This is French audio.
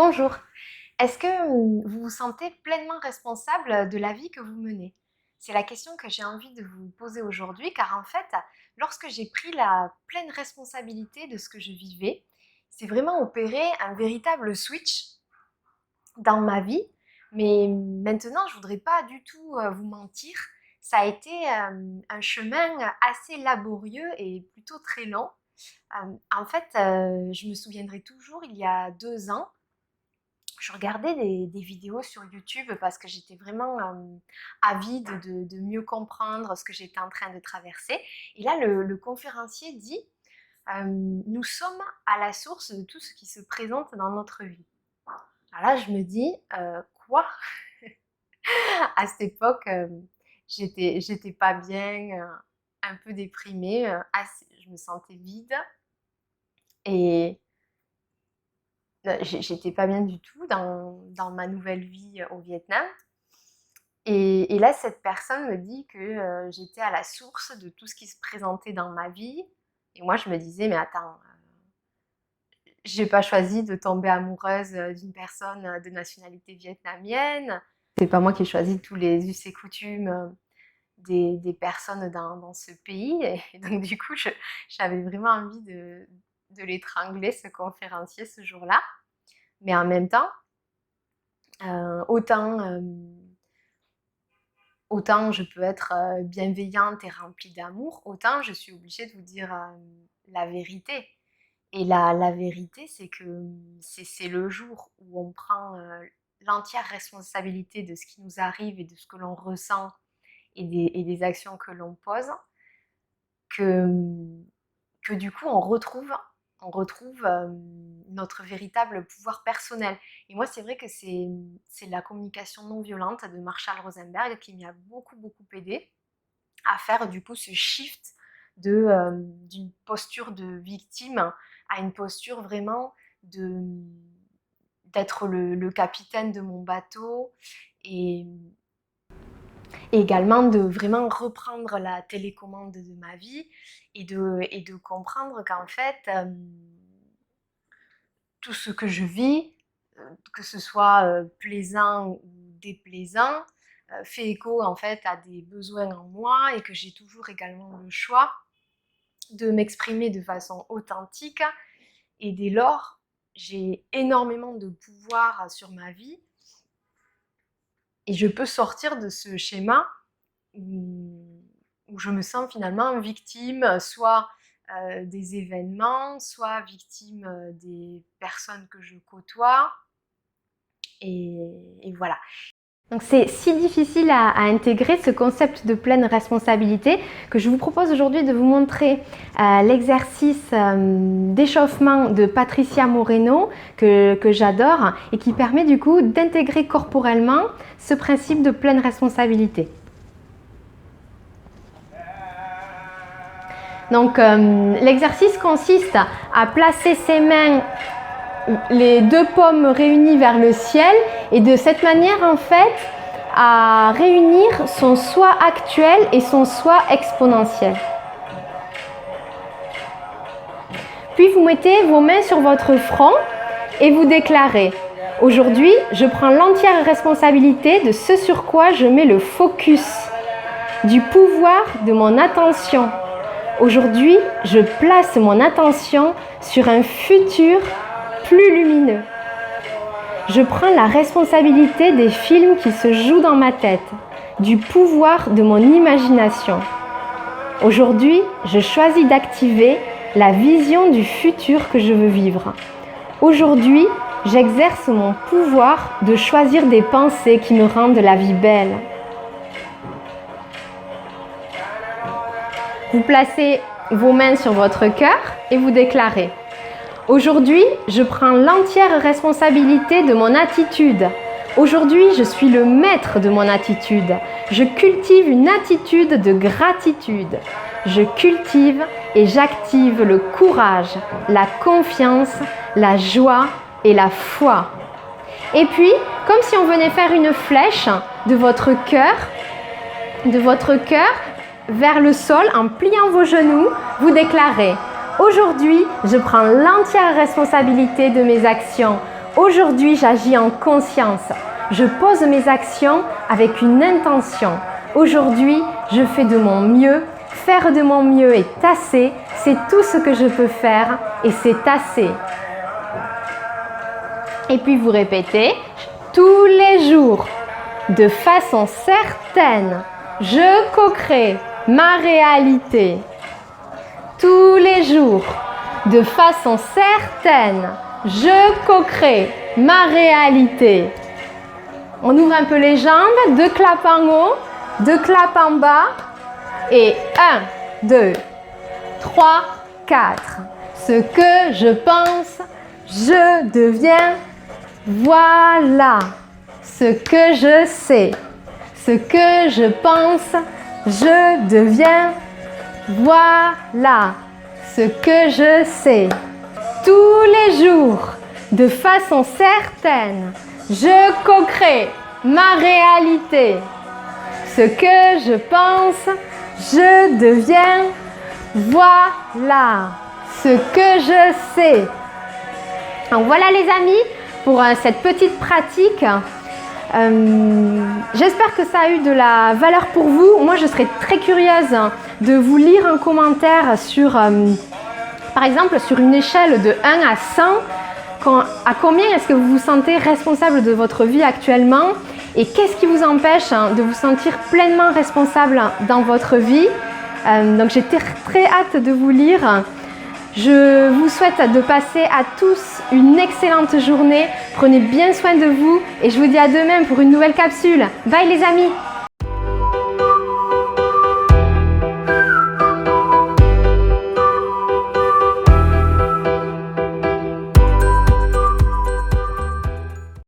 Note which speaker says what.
Speaker 1: Bonjour. Est-ce que vous vous sentez pleinement responsable de la vie que vous menez? C'est la question que j'ai envie de vous poser aujourd'hui car en fait, lorsque j'ai pris la pleine responsabilité de ce que je vivais, c'est vraiment opéré un véritable switch dans ma vie. Mais maintenant, je voudrais pas du tout vous mentir. Ça a été un chemin assez laborieux et plutôt très long. En fait, je me souviendrai toujours, il y a 2 ans, je regardais des vidéos sur YouTube parce que j'étais vraiment avide de mieux comprendre ce que j'étais en train de traverser. Et là, le conférencier dit nous sommes à la source de tout ce qui se présente dans notre vie. Alors là, je me dis quoi? À cette époque, j'étais pas bien, un peu déprimée, je me sentais vide et j'étais pas bien du tout dans ma nouvelle vie au Vietnam. Et là, cette personne me dit que j'étais à la source de tout ce qui se présentait dans ma vie. Et moi, je me disais, mais attends, j'ai pas choisi de tomber amoureuse d'une personne de nationalité vietnamienne. C'est pas moi qui ai choisi tous les us et coutumes des personnes dans ce pays. Et donc, du coup, j'avais vraiment envie de l'étrangler, ce conférencier, ce jour-là. Mais en même temps, autant je peux être bienveillante et remplie d'amour, autant je suis obligée de vous dire la vérité. Et la vérité, c'est que c'est le jour où on prend l'entière responsabilité de ce qui nous arrive et de ce que l'on ressent et des actions que l'on pose, que, que du coup on retrouve notre véritable pouvoir personnel. Et moi, c'est vrai que c'est la communication non violente de Marshall Rosenberg qui m'y a beaucoup, beaucoup aidé à faire du coup ce shift d'une posture de victime à une posture vraiment d'être le capitaine de mon bateau et également de vraiment reprendre la télécommande de ma vie et de comprendre qu'en fait, tout ce que je vis, que ce soit plaisant ou déplaisant, fait écho en fait à des besoins en moi et que j'ai toujours également le choix de m'exprimer de façon authentique. Et dès lors, j'ai énormément de pouvoir sur ma vie et je peux sortir de ce schéma où je me sens finalement victime, soit des événements, soit victime des personnes que je côtoie. Et voilà. Donc c'est si difficile à intégrer ce concept de pleine responsabilité que je vous propose aujourd'hui de vous montrer l'exercice d'échauffement de Patricia Moreno que j'adore et qui permet du coup d'intégrer corporellement ce principe de pleine responsabilité. Donc l'exercice consiste à placer ses mains, les deux paumes réunies vers le ciel et de cette manière en fait à réunir son soi actuel et son soi exponentiel. Puis vous mettez vos mains sur votre front et vous déclarez: aujourd'hui, je prends l'entière responsabilité de ce sur quoi je mets le focus, du pouvoir de mon attention. Aujourd'hui, je place mon attention sur un futur plus lumineux. Je prends la responsabilité des films qui se jouent dans ma tête, du pouvoir de mon imagination. Aujourd'hui, je choisis d'activer la vision du futur que je veux vivre. Aujourd'hui, j'exerce mon pouvoir de choisir des pensées qui me rendent la vie belle. Vous placez vos mains sur votre cœur et vous déclarez: aujourd'hui, je prends l'entière responsabilité de mon attitude. Aujourd'hui, je suis le maître de mon attitude. Je cultive une attitude de gratitude. Je cultive et j'active le courage, la confiance, la joie et la foi. Et puis, comme si on venait faire une flèche de votre cœur vers le sol en pliant vos genoux, vous déclarez: aujourd'hui, je prends l'entière responsabilité de mes actions.
Speaker 2: Aujourd'hui, j'agis en conscience. Je pose mes actions avec une intention. Aujourd'hui, je fais de mon mieux. Faire de mon mieux est assez. C'est tout ce que je peux faire et c'est assez. Et puis vous répétez tous les jours, de façon certaine, je co-crée ma réalité. Tous les jours, de façon certaine, je co-crée ma réalité. On ouvre un peu les jambes, 2 claps en haut, 2 claps en bas. Et 1, 2, 3, 4. Ce que je pense, je deviens. Voilà. Ce que je sais. Ce que je pense, je deviens. Voilà. Ce que je sais. Tous les jours, de façon certaine, je co-crée ma réalité. Ce que je pense, je deviens. Voilà. Ce que je sais. Donc voilà les amis, pour cette petite pratique. J'espère que ça a eu de la valeur pour vous. Moi, je serais très curieuse de vous lire un commentaire sur, par exemple, sur une échelle de 1 à 100, à combien est-ce que vous vous sentez responsable de votre vie actuellement et qu'est-ce qui vous empêche de vous sentir pleinement responsable dans votre vie. Donc, j'ai très hâte de vous lire. Je vous souhaite de passer à tous une excellente journée. Prenez bien soin de vous et je vous dis à demain pour une nouvelle capsule. Bye les amis!